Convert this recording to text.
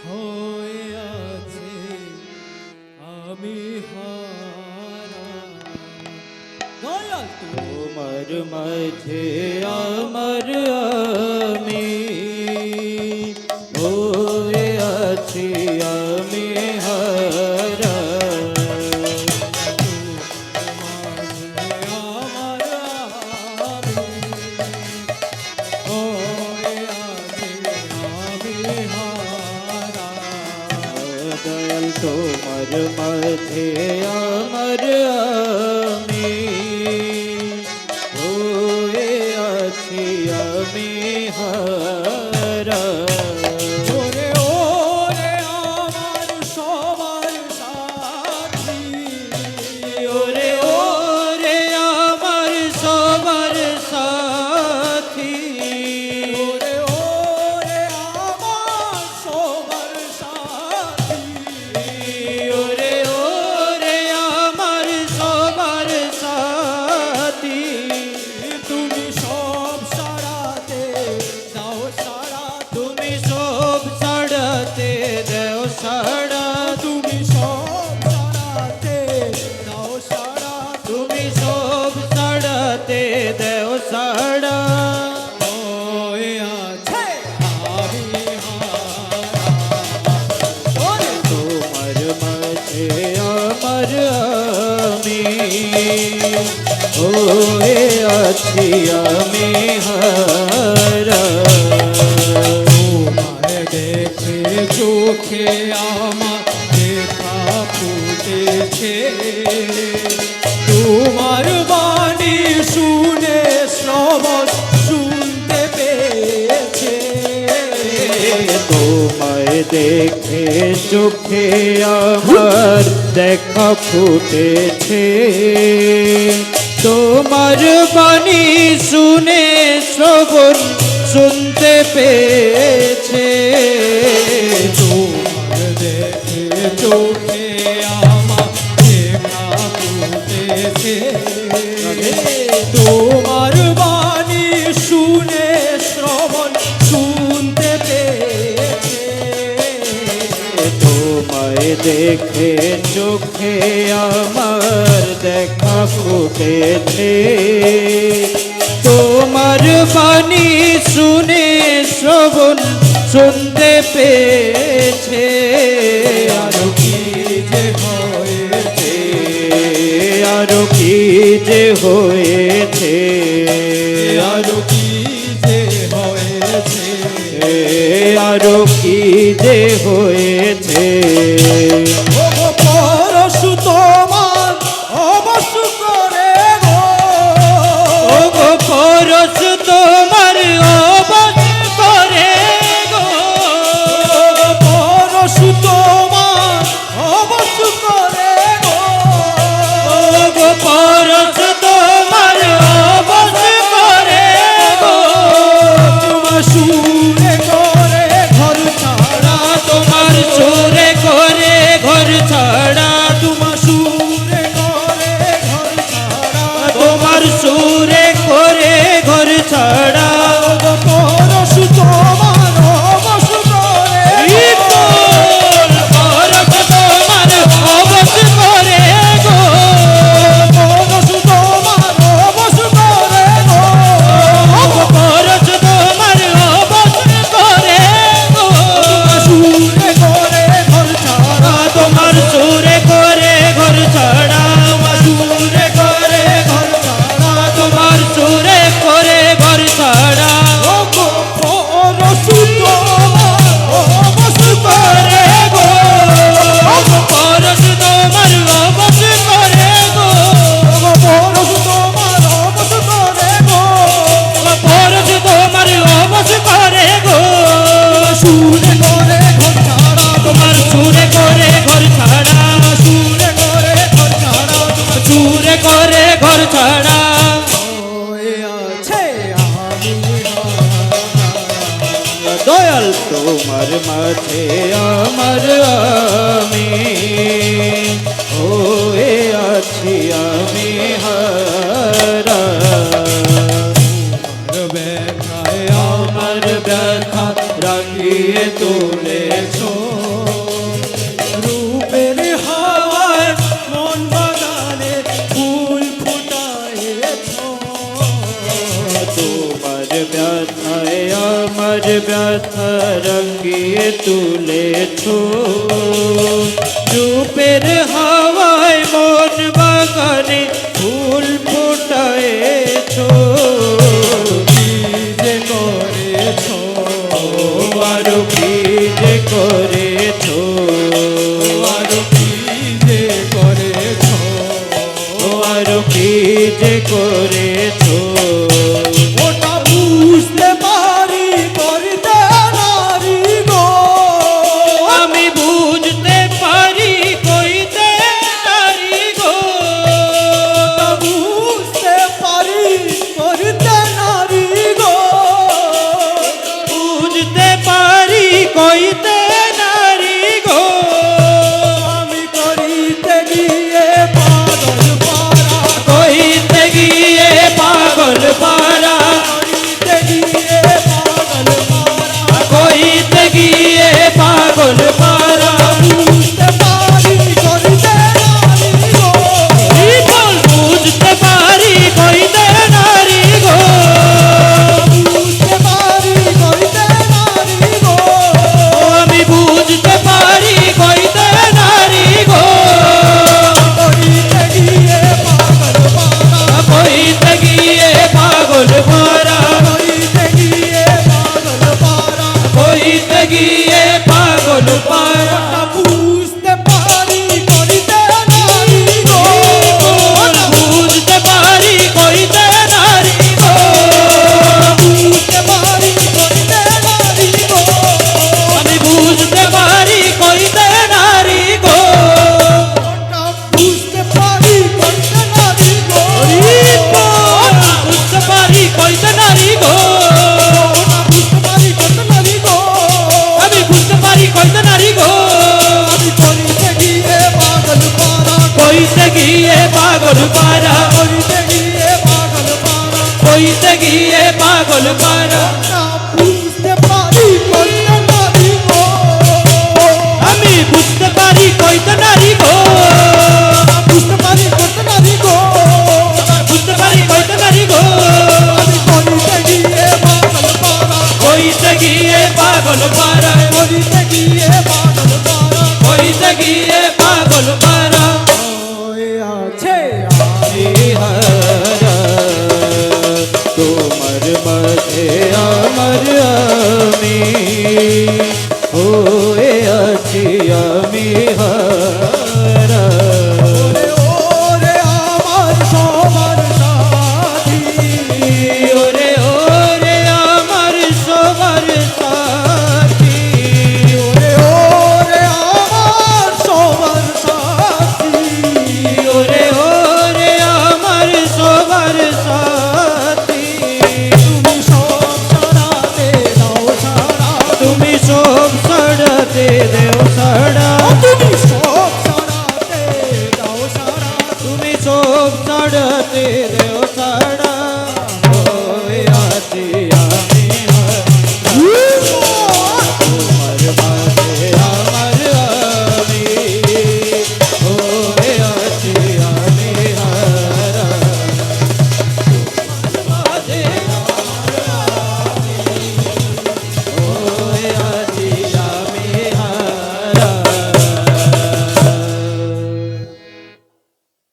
হয়ে আছে আমি হারা। দয়াল তোমার মাঝে আমার আমি হয়ে আছি আমি হারা। দয়াল তোমার মাঝে আমার আমি হয়ে আছি আমি হারা। ওরে ওরে আমার সবার সাথী, ওরে ওরে আমার সবার সাথী, ওরে ওরে আমার সবার সাথী, ওরে ওরে আমার সবার সাথী। তুমি সব সারাতে দাও সারা, তুমি সব ছাড়াতে দেও সাড়া, তুমি সব সারাতে দাও সারা, তুমি সব ছাড়াতে দেও সাড়া। হয়ে আছে আমি হারা। ওরে তোমার মাঝে আমার আমি হয়ে আছি আমি হারা। তোমায় দেখে চোখে আমার দেখা ফুটেছে, তোমার বাণী শুনে শ্রবণ শুনতে পেয়েছে। তোমায় দেখে চোখে আমার দেখা ফুটেছে, তোমার বাণী শুনে শ্রবণ শুনতে পেয়েছে। তোমার দেখে চোখে আমার দেখা ফুটেছে, তোমার বাণী শুনে শ্রবণ শুনতে পেয়েছে। তোমায় দেখে চোখে আমার দেখা ফুটেছে, তোমার বাণী শুনে শ্রবণ শুনতে পেয়েছে। আরো কি যে হয়েছে, আরো কি যে হয়েছে, আরো কি যে হয়েছে, আরো কি যে হয়েছে। ও গো পরশু তোমার অবশ করে গো, ও গো পরশ তোমার অবশ করে গো, পরশু তোমার অবশ করে গো, ও গো পরশ তোমার অবশ করে গো। তোমার সুরে করে ঘর ছাড়া, তোমার সুরে করে ঘর ছাড়া, তোমার সুরে করে ঘর ছাড়া, তোমার সুরে করে ঘর ছাড়া। পরশু তোমার অবশ করে গো, পরশ তোমার অবশ করে গো, পরশু তোমার অবশ করে গো, পরশ তোমার অবশ করে গো। সুরে করে ঘর ছাড়া, তোমার সুরে করে ঘর ছাড়া, সুরে করে ঘর ছাড়া, তোমার সুরে করে ঘর ছাড়া। ও গো পরশু তোমার অবশ করে গো, পরশ তোমার অবশ করে গো, পরশু তোমার অবশ করে গো, পরশ তোমার অবশ করে গো। সুরে করে ঘর ছাড়া, তোমার সুরে করে ঘর ছাড়া, সুরে করে ঘর ছাড়া, সুরে করে ঘর ছাড়া। হয়ে আছে আমি দয়াল তোমার মাঝে আমার আমি হয়ে আছি আমি হারা। ব্যথায় আমার ব্যথা রাঙিয়ে তুলেছ রূপের হাওয়ায় মন বাগানে ফুল ফুটায়েছ তোমার ব্যথায় আমার ব্যথা রঙিয়ে তুলেছ রূপের হাওয়ায় মন বাগানে ফুল ফোটায়েছ কি যে করেছ আরো কি যে করেছ আরো কি যে করেছ আরো কি যে করেছ ওটা বুঝতে পারি করতে নারী গো আমি বুঝতে পারি কইতে নারী গো বুঝতে পারি করতে নারী গো বুঝতে পারি কইতে নারী গো আমি করিতে গিয়ে পাগল পারা কইতে গিয়ে পাগল পারা করিতে গিয়ে পাগল পারা কইতে গিয়ে পাগল পারা বুঝতে পারি করতে নারী গো বিপুল বুঝতে পারি কইতে নারী গো বুঝতে পারি করতে নারী গো আমি বুঝতে পারি কইতে নারী গো করিতে গিয়ে পাগল পারা কইতে গিয়ে পাগল পারা করিতে গিয়ে পাগল পারা কইতে গিয়ে পাগল পারা বুঝতে পারি করিতে নারী গো বুঝতে পারি কইতে নারী গো বুঝতে পারি করিতে নারী গো আমি বুঝতে পারি কইতে নারী গো বুঝতে পারি করিতে নারী গো বুঝতে পারি কইতে নারী গো বুঝতে পারি করিতে নারী গো আমি বুঝতে পারি কইতে নারী গো আমি করিতে গিয়ে পাগল পারা কইতে গিয়ে পাগল পারা করিতে গিয়ে পাগল পারা কইতে গিয়ে পাগল পারা বুঝতে পারি করিতে নারী গো আমি বুঝতে পারি কইতে নারী গো বুঝতে পারি করিতে নারী গো বুঝতে পারি কইতে নারী গো আমি করিতে গিয়ে পাগল পারা কইতে গিয়ে পাগল পারা করিতে গিয়ে পাগল পারা কইতে গিয়ে পাগল পারা ওই আছে হারা তোমার মাঝে আমার আমি হয়ে আছি আমি হারা ওরে ওরে আমার সবার সাথী ওরে ওরে আমার সবার সাথী ওরে ওরে আমার সবার সাথী ওরে ওরে আমার সবার সাথী তুমি সব সারাতে দাও সারা তুমি সব সাড়াতে দেও সাড়া